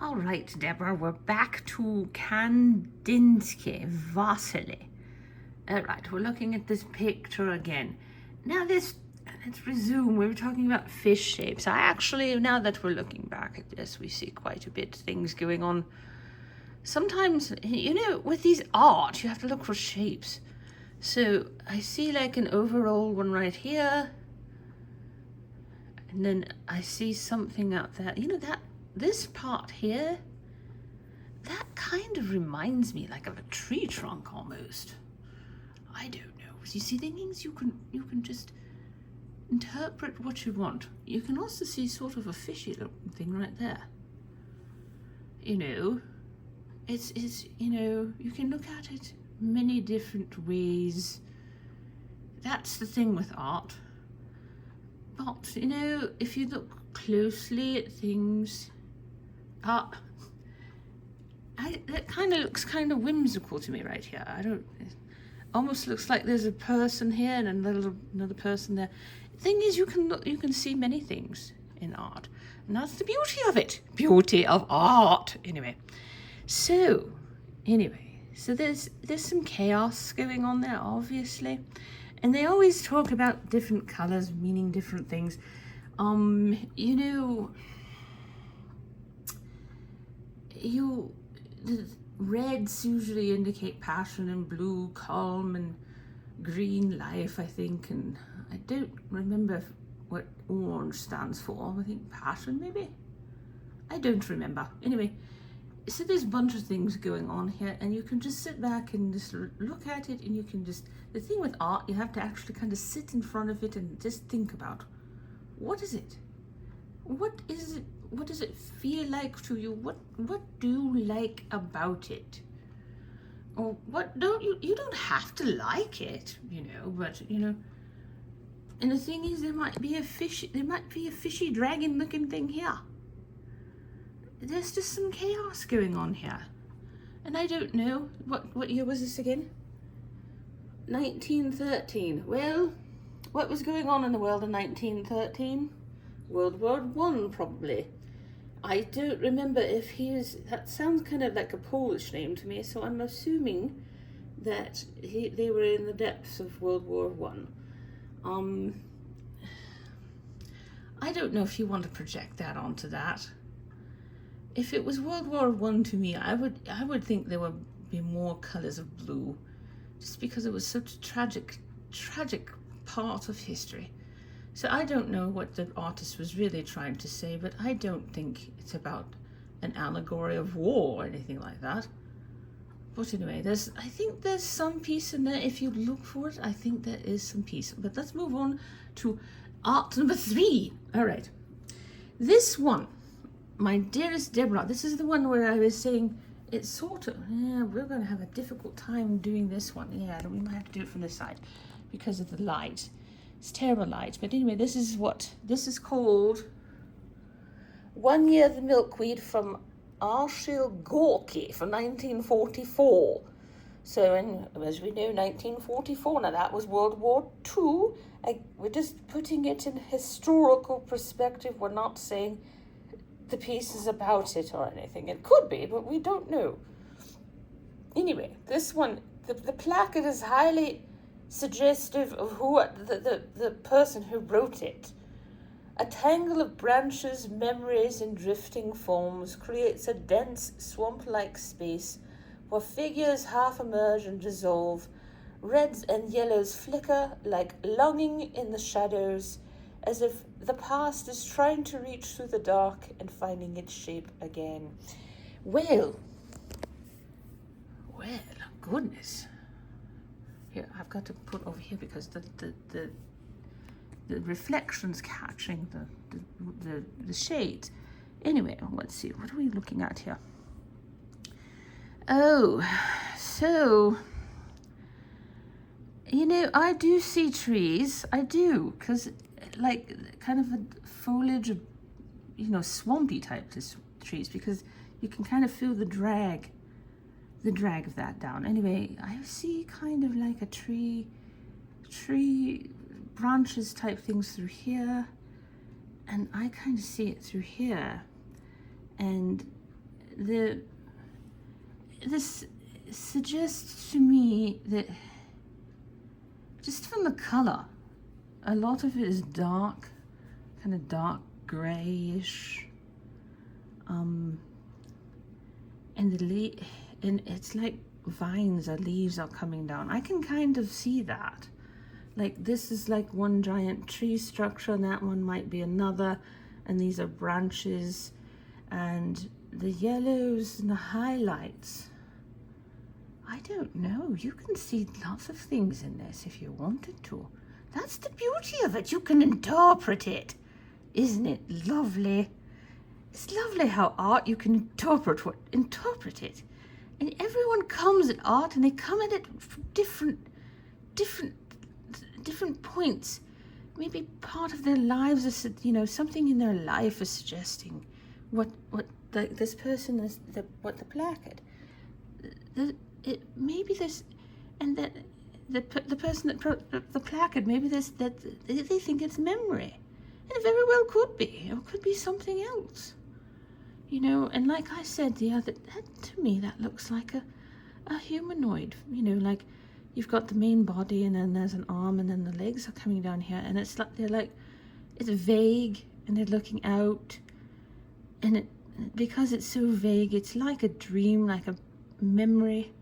All right, Deborah, we're back to Kandinsky, Vasily. All right, we're looking at this picture again. Now let's resume. We were talking about fish shapes. Now that we're looking back at this, we see quite a bit of things going on. Sometimes, with these art, you have to look for shapes. So I see like an overall one right here. And then I see something out there. This part here, that kind of reminds me like of a tree trunk almost. I don't know. You see, things you can just interpret what you want. You can also see sort of a fishy looking thing right there. It's you can look at it many different ways. That's the thing with art. But, if you look closely at things, that kind of looks kind of whimsical to me right here. It almost looks like there's a person here and another person there. The thing is, you can see many things in art, and that's the beauty of it. Beauty of art, anyway. So there's some chaos going on there, obviously. And they always talk about different colors meaning different things. The reds usually indicate passion, and blue, calm, and green, life, I think. And I don't remember what orange stands for. I think passion, maybe? I don't remember. Anyway, so there's a bunch of things going on here, and you can just sit back and just look at it, and the thing with art, you have to actually kind of sit in front of it and just think about, what is it? What is it? What does it feel like to you? What do you like about it? Or what don't you don't have to like it, but and the thing is, there might be a fishy dragon looking thing here. There's just some chaos going on here. And I don't know, what year was this again? 1913. Well, what was going on in the world in 1913? World War I, probably. I don't remember if that sounds kind of like a Polish name to me, so I'm assuming that they were in the depths of World War I. I don't know if you want to project that onto that. If it was World War I to me, I would think there would be more colors of blue, just because it was such a tragic part of history. So I don't know what the artist was really trying to say, but I don't think it's about an allegory of war or anything like that. But anyway, I think there's some peace in there. If you look for it, I think there is some peace. But let's move on to art number 3. All right. This one, my dearest Deborah, this is the one where I was saying it's sort of, we're going to have a difficult time doing this one. Yeah, we might have to do it from this side because of the light. It's terrible light. But anyway, this is called 1 Year the Milkweed from Gorky from 1944. So, as we know, 1944, now that was World War II. We're just putting it in historical perspective. We're not saying the piece is about it or anything. It could be, but we don't know. Anyway, this one, the placket is highly suggestive of the person who wrote it. A tangle of branches, memories, and drifting forms creates a dense swamp-like space where figures half emerge and dissolve. Reds and yellows flicker like longing in the shadows, as if the past is trying to reach through the dark and finding its shape again. Well, goodness. Here, I've got to put over here because the reflection's catching the shades. Anyway, let's see. What are we looking at here? Oh, so, I do see trees. I do, because like kind of a foliage of, swampy type trees, because you can kind of feel the drag of that down. Anyway, I see kind of like a tree branches type things through here, and I kind of see it through here, and this suggests to me that just from the color, a lot of it is dark, kind of dark grayish, and and it's like vines or leaves are coming down. I can kind of see that. Like this is like one giant tree structure, and that one might be another, and these are branches, and the yellows and the highlights. I don't know. You can see lots of things in this if you wanted to. That's the beauty of it. You can interpret it. Isn't it lovely? It's lovely how art, you can interpret it. And everyone comes at art, and they come at it from different points. Maybe part of their lives is, something in their life is suggesting this person is, what the placard. Maybe this, and that the person that the placard, maybe that they think it's memory, and it very well could be, or could be something else, And like I said that to me that looks like a humanoid, like you've got the main body, and then there's an arm, and then the legs are coming down here, and it's like it's vague, and they're looking out, and because it's so vague, it's like a dream, like a memory.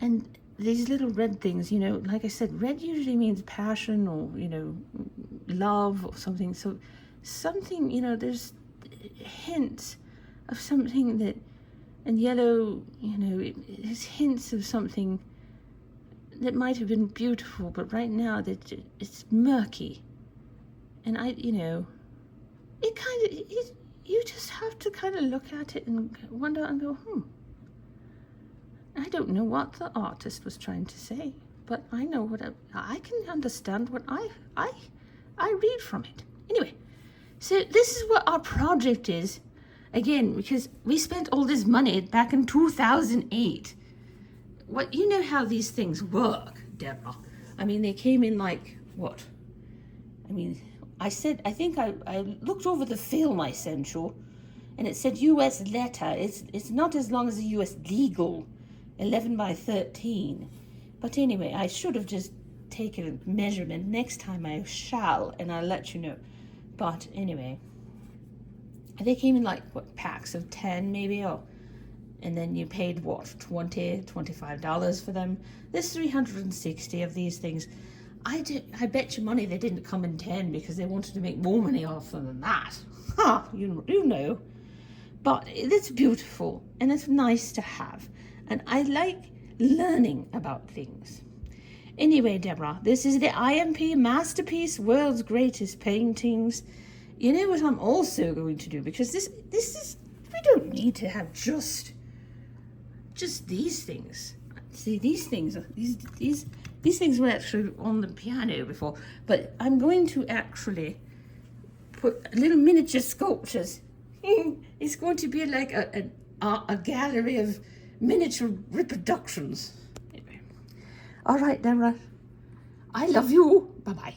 And these little red things, like I said, red usually means passion or, love or something. So something, there's hints of something that, and yellow, it's hints of something that might have been beautiful, but right now it's murky. And it kind of, you just have to kind of look at it and wonder and go, I don't know what the artist was trying to say, but I know what I can understand what I read from it. Anyway, so this is what our project is. Again, because we spent all this money back in 2008. You know how these things work, Deborah. I mean, they came in like, what? I mean, I think I looked over the film I sent you, and it said U.S. letter. It's not as long as a U.S. legal, 11 by 13. But anyway, I should have just taken a measurement. Next time I shall, and I'll let you know. But anyway, they came in like, packs of 10 maybe, and then you paid $25 for them. There's 360 of these things. I bet you money they didn't come in 10 because they wanted to make more money off them than that. You know. But it's beautiful, and it's nice to have. And I like learning about things. Anyway, Deborah, this is the IMP Masterpiece World's Greatest Paintings. You know what I'm also going to do? Because this is, we don't need to have just these things. See, these things were actually on the piano before. But I'm going to actually put little miniature sculptures. It's going to be like a gallery of miniature reproductions. Anyway. All right, Deborah. I love you. Bye-bye.